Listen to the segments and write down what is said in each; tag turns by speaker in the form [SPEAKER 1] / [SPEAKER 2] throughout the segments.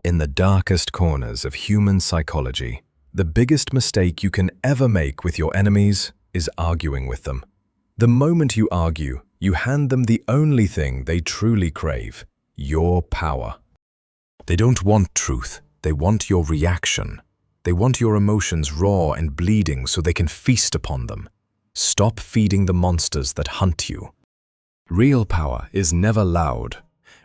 [SPEAKER 1] In the darkest corners of human psychology, the biggest mistake you can ever make with your enemies is arguing with them. The moment you argue, you hand them the only thing they truly crave: your power. They don't want truth, they want your reaction. They want your emotions raw and bleeding so they can feast upon them. Stop feeding the monsters that hunt you. Real power is never loud.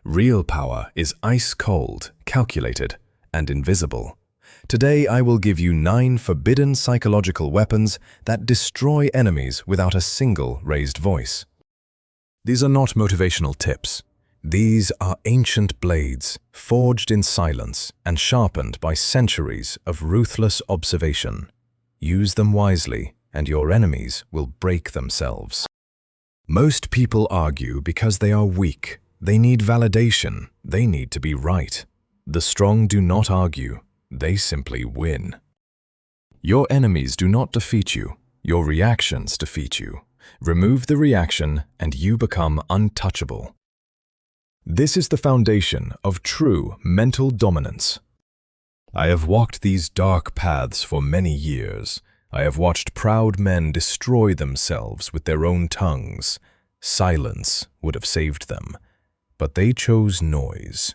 [SPEAKER 1] Real power is ice-cold, calculated, and invisible. Today I will give you 9 forbidden psychological weapons that destroy enemies without a single raised voice. These are not motivational tips. These are ancient blades, forged in silence and sharpened by centuries of ruthless observation. Use them wisely, and your enemies will break themselves. Most people argue because they are weak. They need validation. They need to be right. The strong do not argue. They simply win. Your enemies do not defeat you. Your reactions defeat you. Remove the reaction, and you become untouchable. This is the foundation of true mental dominance. I have walked these dark paths for many years. I have watched proud men destroy themselves with their own tongues. Silence would have saved them, but they chose noise.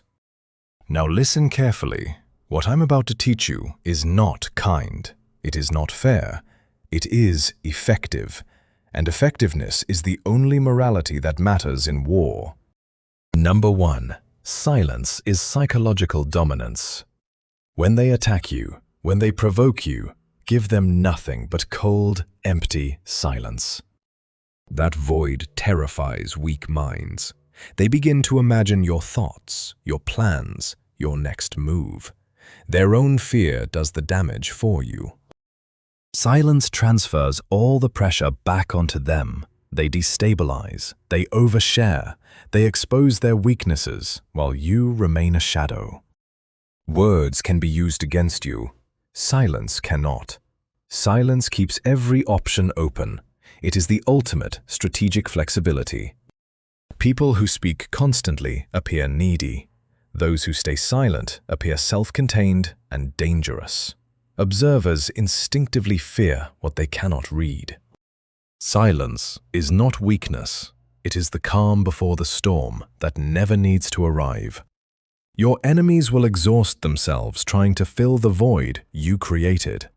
[SPEAKER 1] Now listen carefully. What I'm about to teach you is not kind. It is not fair. It is effective. And effectiveness is the only morality that matters in war. Number 1. Silence is psychological dominance. When they attack you, when they provoke you, give them nothing but cold, empty silence. That void terrifies weak minds. They begin to imagine your thoughts, your plans, your next move. Their own fear does the damage for you. Silence transfers all the pressure back onto them. They destabilize, they overshare, they expose their weaknesses while you remain a shadow. Words can be used against you. Silence cannot. Silence keeps every option open. It is the ultimate strategic flexibility. People who speak constantly appear needy. Those who stay silent appear self-contained and dangerous. Observers instinctively fear what they cannot read. Silence is not weakness. It is the calm before the storm that never needs to arrive. Your enemies will exhaust themselves trying to fill the void you created.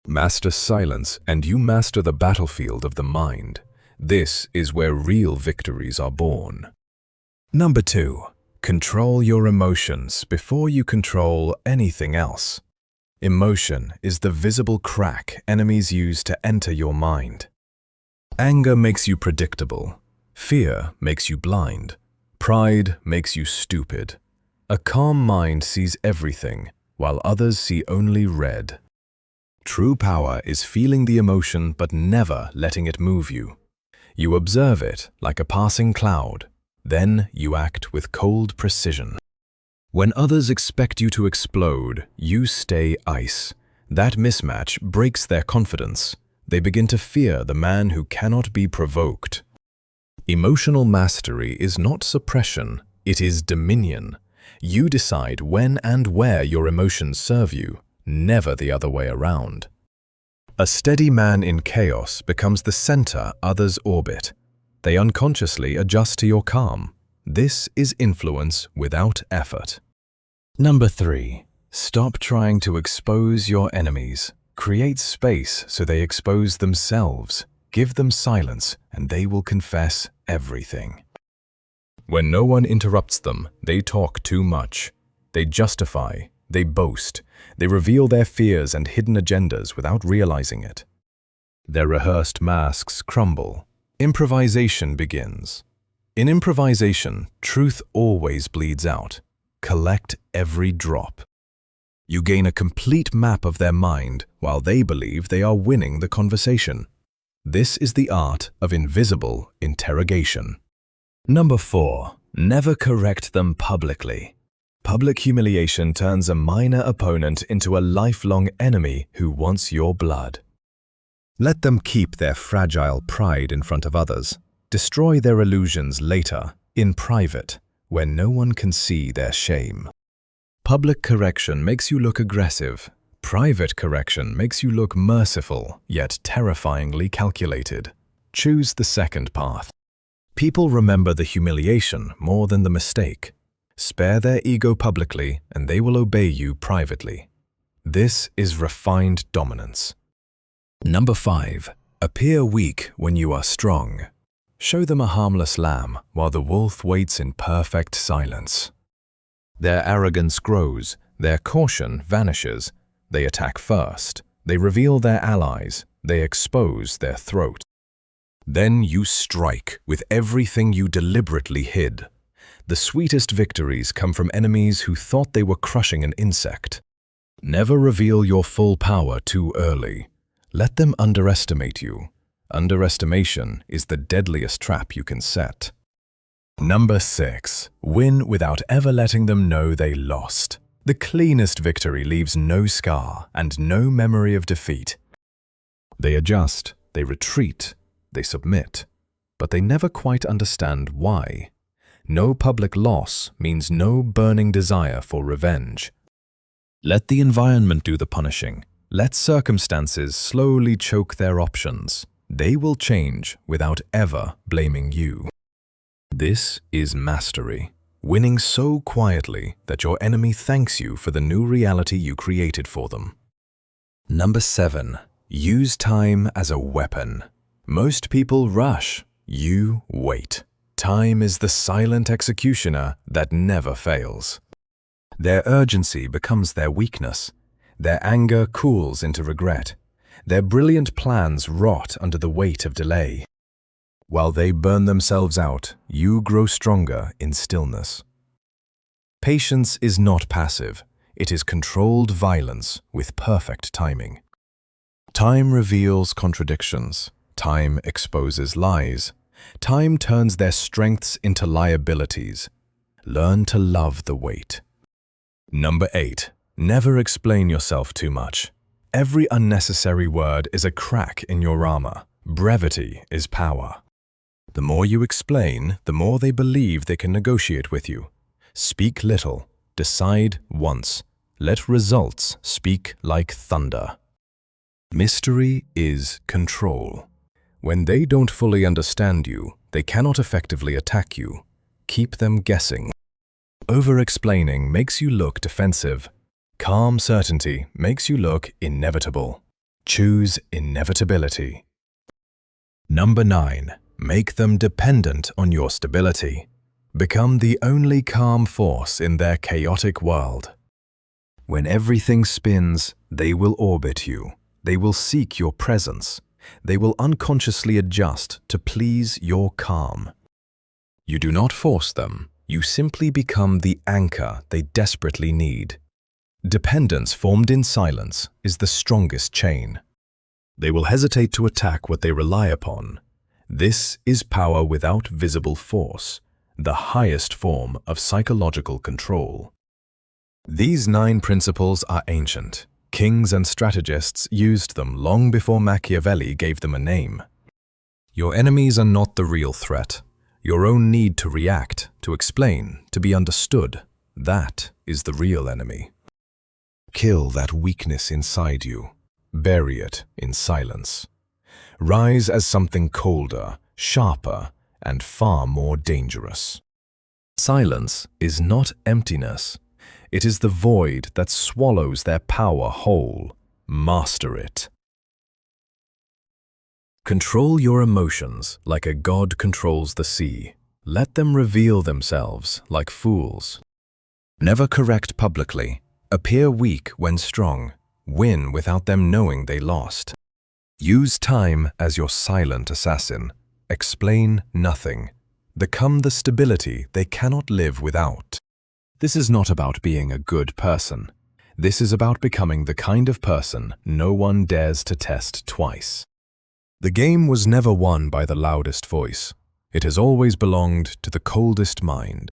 [SPEAKER 1] Master silence and you master the battlefield of the mind. This is where real victories are born. Number 2. Control your emotions before you control anything else. Emotion is the visible crack enemies use to enter your mind. Anger makes you predictable. Fear makes you blind. Pride makes you stupid. A calm mind sees everything, while others see only red. True power is feeling the emotion but never letting it move you. You observe it like a passing cloud, then you act with cold precision. When others expect you to explode, you stay ice. That mismatch breaks their confidence. They begin to fear the man who cannot be provoked. Emotional mastery is not suppression, it is dominion. You decide when and where your emotions serve you, never the other way around. A steady man in chaos becomes the center others orbit. They unconsciously adjust to your calm. This is influence without effort. Number 3. Stop trying to expose your enemies. Create space so they expose themselves. Give them silence and they will confess everything. When no one interrupts them, they talk too much. They justify, they boast, they reveal their fears and hidden agendas without realizing it. Their rehearsed masks crumble. Improvisation begins. In improvisation, truth always bleeds out. Collect every drop. You gain a complete map of their mind while they believe they are winning the conversation. This is the art of invisible interrogation. Number 4. Never correct them publicly. Public humiliation turns a minor opponent into a lifelong enemy who wants your blood. Let them keep their fragile pride in front of others. Destroy their illusions later, in private, where no one can see their shame. Public correction makes you look aggressive. Private correction makes you look merciful, yet terrifyingly calculated. Choose the second path. People remember the humiliation more than the mistake. Spare their ego publicly, and they will obey you privately. This is refined dominance. Number 5. Appear weak when you are strong. Show them a harmless lamb while the wolf waits in perfect silence. Their arrogance grows, their caution vanishes. They attack first. They reveal their allies. They expose their throat. Then you strike with everything you deliberately hid. The sweetest victories come from enemies who thought they were crushing an insect. Never reveal your full power too early. Let them underestimate you. Underestimation is the deadliest trap you can set. Number 6. Win without ever letting them know they lost. The cleanest victory leaves no scar and no memory of defeat. They adjust, they retreat, they submit, but they never quite understand why. No public loss means no burning desire for revenge. Let the environment do the punishing. Let circumstances slowly choke their options. They will change without ever blaming you. This is mastery. Winning so quietly that your enemy thanks you for the new reality you created for them. Number 7. Use time as a weapon. Most people rush. You wait. Time is the silent executioner that never fails. Their urgency becomes their weakness. Their anger cools into regret. Their brilliant plans rot under the weight of delay. While they burn themselves out, you grow stronger in stillness. Patience is not passive. It is controlled violence with perfect timing. Time reveals contradictions. Time exposes lies. Time turns their strengths into liabilities. Learn to love the wait. Number 8. Never explain yourself too much. Every unnecessary word is a crack in your armor. Brevity is power. The more you explain, the more they believe they can negotiate with you. Speak little. Decide once. Let results speak like thunder. Mystery is control. When they don't fully understand you, they cannot effectively attack you. Keep them guessing. Over-explaining makes you look defensive. Calm certainty makes you look inevitable. Choose inevitability. Number 9. Make them dependent on your stability. Become the only calm force in their chaotic world. When everything spins, they will orbit you. They will seek your presence. They will unconsciously adjust to please your calm. You do not force them. You simply become the anchor they desperately need. Dependence formed in silence is the strongest chain. They will hesitate to attack what they rely upon. This is power without visible force, the highest form of psychological control. These 9 principles are ancient. Kings and strategists used them long before Machiavelli gave them a name. Your enemies are not the real threat. Your own need to react, to explain, to be understood, that is the real enemy. Kill that weakness inside you. Bury it in silence. Rise as something colder, sharper, and far more dangerous. Silence is not emptiness. It is the void that swallows their power whole. Master it. Control your emotions like a god controls the sea. Let them reveal themselves like fools. Never correct publicly. Appear weak when strong. Win without them knowing they lost. Use time as your silent assassin. Explain nothing. Become the stability they cannot live without. This is not about being a good person. This is about becoming the kind of person no one dares to test twice. The game was never won by the loudest voice. It has always belonged to the coldest mind.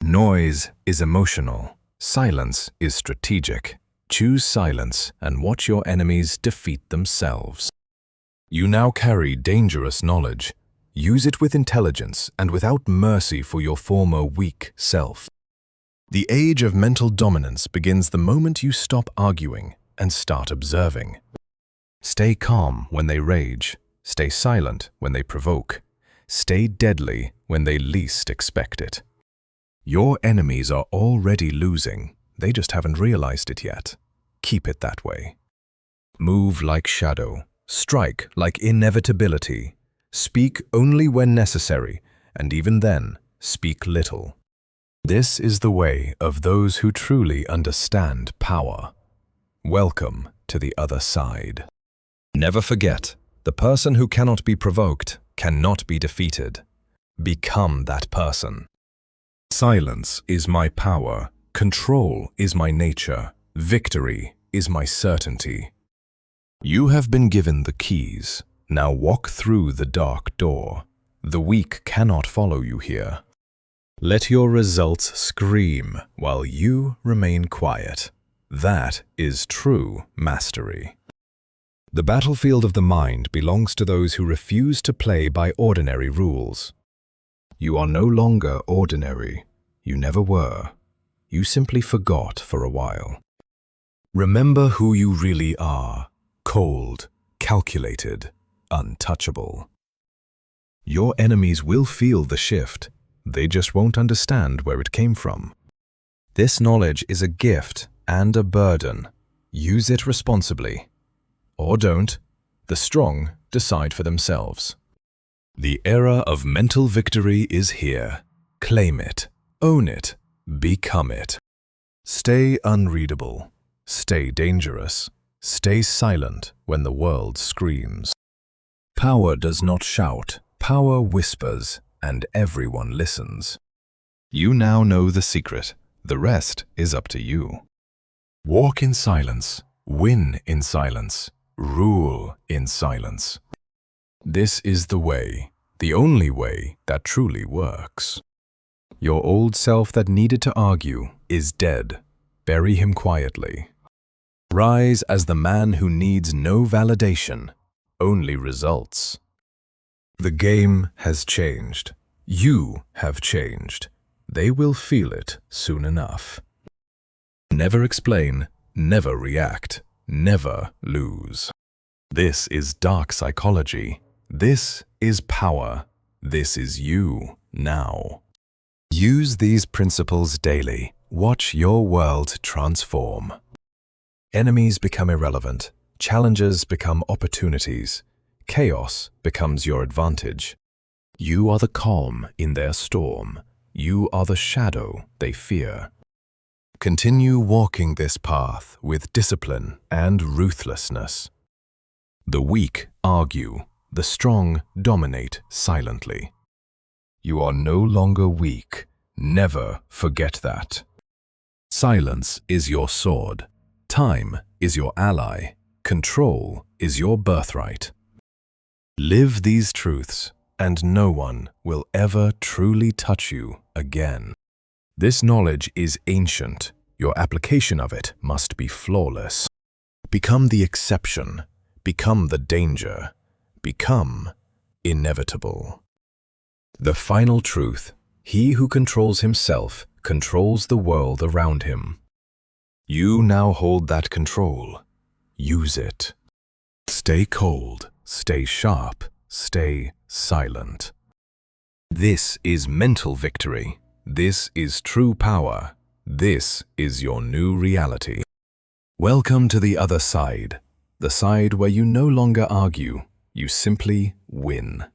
[SPEAKER 1] Noise is emotional. Silence is strategic. Choose silence and watch your enemies defeat themselves. You now carry dangerous knowledge. Use it with intelligence and without mercy for your former weak self. The age of mental dominance begins the moment you stop arguing and start observing. Stay calm when they rage. Stay silent when they provoke. Stay deadly when they least expect it. Your enemies are already losing. They just haven't realized it yet. Keep it that way. Move like shadow. Strike like inevitability. Speak only when necessary, and even then, speak little. This is the way of those who truly understand power. Welcome to the other side. Never forget, the person who cannot be provoked cannot be defeated. Become that person. Silence is my power. Control is my nature. Victory is my certainty. You have been given the keys. Now walk through the dark door. The weak cannot follow you here. Let your results scream while you remain quiet. That is true mastery. The battlefield of the mind belongs to those who refuse to play by ordinary rules. You are no longer ordinary. You never were. You simply forgot for a while. Remember who you really are. Cold, calculated, untouchable. Your enemies will feel the shift. They just won't understand where it came from. This knowledge is a gift and a burden. Use it responsibly. Or don't. The strong decide for themselves. The era of mental victory is here. Claim it. Own it. Become it. Stay unreadable. Stay dangerous. Stay silent when the world screams. Power does not shout. Power whispers, and everyone listens. You now know the secret. The rest is up to you. Walk in silence. Win in silence. Rule in silence. This is the way, the only way that truly works. Your old self that needed to argue is dead. Bury him quietly. Rise as the man who needs no validation, only results. The game has changed. You have changed. They will feel it soon enough. Never explain, never react, never lose. This is dark psychology. This is power. This is you now. Use these principles daily. Watch your world transform. Enemies become irrelevant. Challenges become opportunities. Chaos becomes your advantage. You are the calm in their storm. You are the shadow they fear. Continue walking this path with discipline and ruthlessness. The weak argue. The strong dominate silently. You are no longer weak. Never forget that. Silence is your sword. Time is your ally. Control is your birthright. Live these truths, and no one will ever truly touch you again. This knowledge is ancient. Your application of it must be flawless. Become the exception. Become the danger. Become inevitable. The final truth: he who controls himself controls the world around him. You now hold that control. Use it. Stay cold, stay sharp, stay silent. This is mental victory. This is true power. This is your new reality. Welcome to the other side, the side where you no longer argue, you simply win.